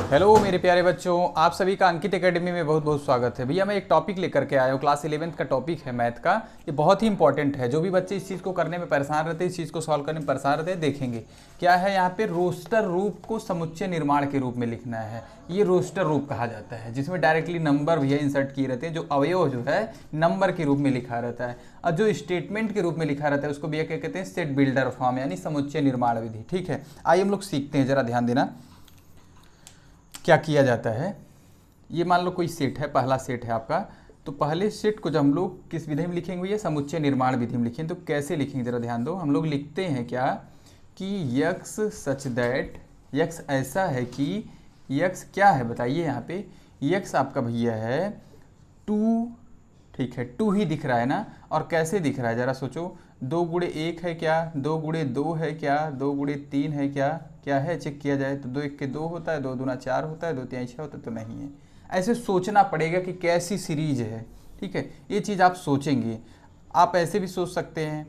Hello मेरे प्यारे बच्चों, आप सभी का अंकित एकेडमी में बहुत बहुत स्वागत है। भैया मैं एक टॉपिक लेकर के आया हूँ, क्लास 11th का टॉपिक है मैथ का। ये बहुत ही इंपॉर्टेंट है। जो भी बच्चे इस चीज़ को करने में परेशान रहते हैं, इस चीज़ को सॉल्व करने में परेशान रहते हैं, देखेंगे क्या है यहाँ पे। रोस्टर रूप को समुच्चय निर्माण के रूप में लिखना है। ये रोस्टर रूप कहा जाता है, जिसमें डायरेक्टली नंबर भैया इंसर्ट किए रहते हैं। जो अवयव जो है नंबर के रूप में लिखा रहता है, और जो स्टेटमेंट के रूप में लिखा रहता है उसको भैया क्या कहते हैं, सेट बिल्डर फॉर्म, यानी समुच्चय निर्माण विधि। ठीक है, आइए हम लोग सीखते हैं, जरा ध्यान देना क्या किया जाता है। ये मान लो कोई सेट है, पहला सेट है आपका। तो पहले सेट को जब हम लोग किस विधि में लिखेंगे भैया, समुच्चय निर्माण विधि में लिखेंगे। तो कैसे लिखेंगे जरा ध्यान दो। हम लोग लिखते हैं क्या कि यक्स सच दैट, यक्स ऐसा है कि, यक्स क्या है बताइए यहाँ पे। यक्स आपका भैया है 2, ठीक है 2 ही दिख रहा है ना। और कैसे दिख रहा है जरा सोचो। 2 गुणे 1 है क्या, 2 गुणे 2 है क्या, 2 गुणे 3 है क्या, क्या है चेक किया जाए तो 2 1 के 2 होता है, 2 दूना 4 होता है, 2 3 6 होता है, तो नहीं है। ऐसे सोचना पड़ेगा कि कैसी सीरीज है। ठीक है, ये चीज़ आप सोचेंगे। आप ऐसे भी सोच सकते हैं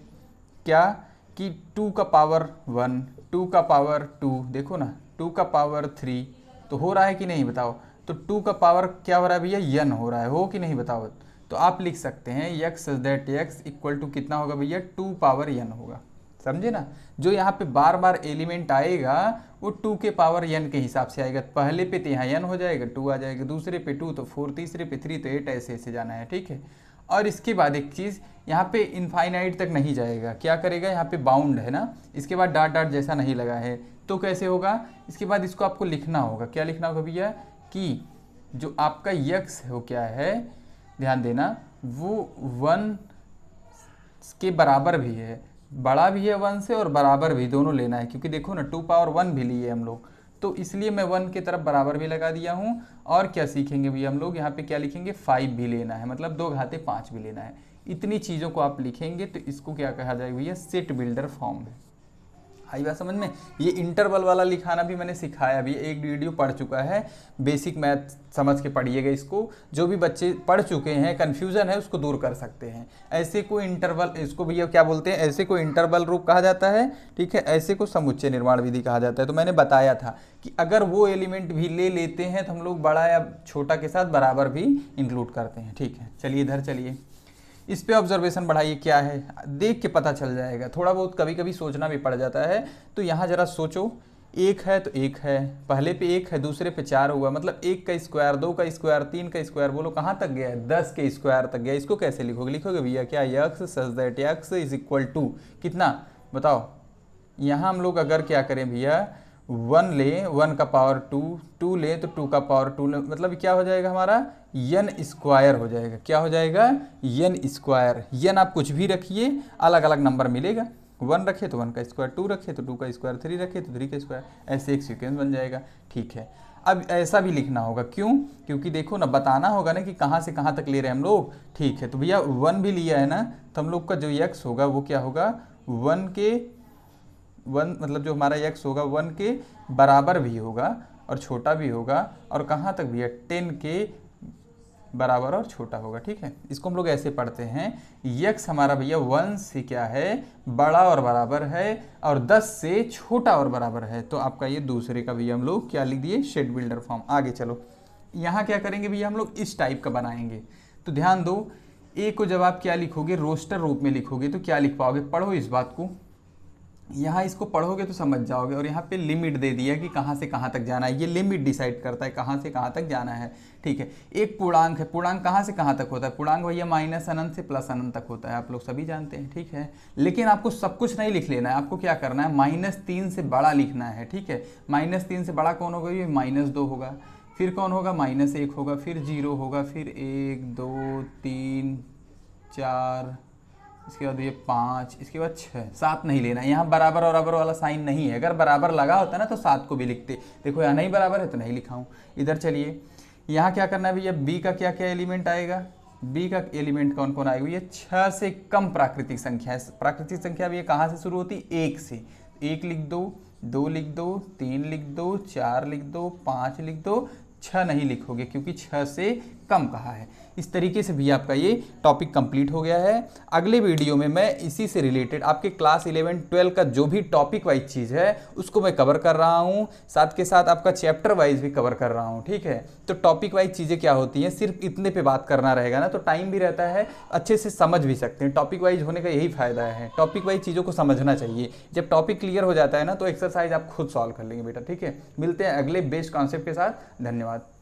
क्या कि 2 का पावर 1, 2 का पावर 2, देखो ना 2 का पावर 3, तो हो रहा है कि नहीं बताओ। तो 2 का पावर क्या हो रहा है भैया, n हो रहा है, हो कि नहीं बताओ। तो आप लिख सकते हैं x such that x equal to कितना होगा भैया, 2 पावर n होगा। समझे ना। जो यहाँ पे बार बार एलिमेंट आएगा वो 2 के पावर n के हिसाब से आएगा। पहले पे तो यहाँ n हो जाएगा, 2 आ जाएगा, दूसरे पे 2 तो 4, तीसरे पे 3 तो 8, ऐसे ऐसे जाना है। ठीक है, और इसके बाद एक चीज़ यहाँ पे इनफाइनाइट तक नहीं जाएगा, क्या करेगा यहाँ पे बाउंड है ना। इसके बाद डॉट डॉट जैसा नहीं लगा है तो कैसे होगा। इसके बाद इसको आपको लिखना होगा, क्या लिखना होगा भैया कि जो आपका यक्स है वो क्या है, ध्यान देना, वो 1 के बराबर भी है, बड़ा भी है 1 से और बराबर भी, दोनों लेना है। क्योंकि देखो ना 2 पावर 1 भी लिए हम लोग, तो इसलिए मैं 1 की तरफ बराबर भी लगा दिया हूँ। और क्या सीखेंगे भैया हम लोग यहाँ पे, क्या लिखेंगे 5 भी लेना है, मतलब 2 घाते 5 भी लेना है। इतनी चीज़ों को आप लिखेंगे तो इसको क्या कहा जाएगा भैया, सेट बिल्डर फॉर्म है। आई बात समझ में। ये इंटरवल वाला लिखाना भी मैंने सिखाया भी, एक वीडियो पढ़ चुका है। बेसिक मैथ समझ के पढ़िएगा इसको। जो भी बच्चे पढ़ चुके हैं, कन्फ्यूज़न है उसको दूर कर सकते हैं। ऐसे को इंटरवल, इसको भैया क्या बोलते हैं, ऐसे को इंटरवल रूप कहा जाता है। ठीक है, ऐसे को समुच्चय निर्माण विधि कहा जाता है। तो मैंने बताया था कि अगर वो एलिमेंट भी ले लेते हैं तो हम लोग बड़ा या छोटा के साथ बराबर भी इंक्लूड करते हैं। ठीक है, चलिए इधर चलिए, इस पे ऑब्जर्वेशन बढ़ाइए, क्या है देख के पता चल जाएगा। थोड़ा बहुत कभी कभी सोचना भी पड़ जाता है। तो यहाँ जरा सोचो, 1 है तो 1 है, पहले पे 1 है, दूसरे पे 4 हुआ, मतलब 1 का स्क्वायर, 2 का स्क्वायर, 3 का स्क्वायर, बोलो कहाँ तक गया है, 10 के स्क्वायर तक गया। इसको कैसे लिखोगे, लिखोगे भैया क्या, x such that x is equal to कितना बताओ। यहाँ हम लोग अगर क्या करें भैया, 1 ले, 1 का पावर 2, 2 ले तो 2 का पावर 2 ले, मतलब क्या हो जाएगा हमारा, n स्क्वायर हो जाएगा। क्या हो जाएगा, n स्क्वायर। n आप कुछ भी रखिए, अलग अलग नंबर मिलेगा। 1 रखे तो 1 का स्क्वायर, 2 रखे तो 2 का स्क्वायर, 3 रखे तो 3 का स्क्वायर, ऐसे एक सीक्वेंस बन जाएगा। ठीक है, अब ऐसा भी लिखना होगा, क्यों, क्योंकि देखो ना बताना होगा ना कि कहाँ से कहाँ तक ले रहे हैं हम लोग। ठीक है, तो भैया 1 भी लिया है ना, तो हम लोग का जो x होगा वो क्या होगा, 1 मतलब जो हमारा x होगा 1 के बराबर भी होगा और छोटा भी होगा, और कहाँ तक भैया 10 के बराबर और छोटा होगा। ठीक है, इसको हम लोग ऐसे पढ़ते हैं, x हमारा भैया 1 से क्या है, बड़ा और बराबर है, और 10 से छोटा और बराबर है। तो आपका ये दूसरे का भैया हम लोग क्या लिख दिए, सेट बिल्डर फॉर्म। आगे चलो, यहाँ क्या करेंगे भैया हम लोग, इस टाइप का बनाएंगे। तो ध्यान दो, ए को जब आप क्या लिखोगे, रोस्टर रूप में लिखोगे तो क्या लिख पाओगे, पढ़ो इस बात को, यहाँ इसको पढ़ोगे तो समझ जाओगे। और यहाँ पे लिमिट दे दिया है कि कहाँ से कहाँ तक जाना है, ये लिमिट डिसाइड करता है कहाँ से कहाँ तक जाना है। ठीक है, एक पूर्णांक है, पूर्णांक कहाँ से कहाँ तक होता है, पूर्णांक भैया माइनस अनंत से प्लस अनंत तक होता है, आप लोग सभी जानते हैं। ठीक है, लेकिन आपको सब कुछ नहीं लिख लेना है, आपको क्या करना है, -3 से बड़ा लिखना है। ठीक है, -3 से बड़ा कौन होगा, ये -2 होगा, फिर कौन होगा, -1 होगा, फिर 0 होगा, फिर 1 2 3 4, इसके बाद ये 5, इसके बाद 6, 7 नहीं लेना। यहाँ बराबर और बराबर वाला साइन नहीं है, अगर बराबर लगा होता ना तो 7 को भी लिखते। देखो यहाँ नहीं बराबर है तो नहीं लिखा हूँ। इधर चलिए, यहाँ क्या करना है भैया, बी का क्या क्या एलिमेंट आएगा, बी का एलिमेंट कौन कौन आएगा, ये 6 से कम प्राकृतिक संख्या है। प्राकृतिक संख्या भी ये कहाँ से शुरू होती, 1 से। 1 लिख दो, 2 लिख दो, 3 लिख दो, 4 लिख दो, 5 लिख दो, 6 नहीं लिखोगे क्योंकि 6 से कम कहा है। इस तरीके से भी आपका ये टॉपिक कंप्लीट हो गया है। अगले वीडियो में मैं इसी से रिलेटेड आपके क्लास 11-12 का जो भी टॉपिक वाइज चीज़ है उसको मैं कवर कर रहा हूँ, साथ के साथ आपका चैप्टर वाइज भी कवर कर रहा हूँ। ठीक है, तो टॉपिक वाइज चीज़ें क्या होती हैं, सिर्फ इतने पे बात करना रहेगा ना तो टाइम भी रहता है, अच्छे से समझ भी सकते हैं। टॉपिक वाइज होने का यही फायदा है, टॉपिक वाइज चीज़ों को समझना चाहिए। जब टॉपिक क्लियर हो जाता है ना तो एक्सरसाइज आप खुद सॉल्व कर लेंगे बेटा। ठीक है, मिलते हैं अगले बेस्ट कॉन्सेप्ट के साथ। धन्यवाद।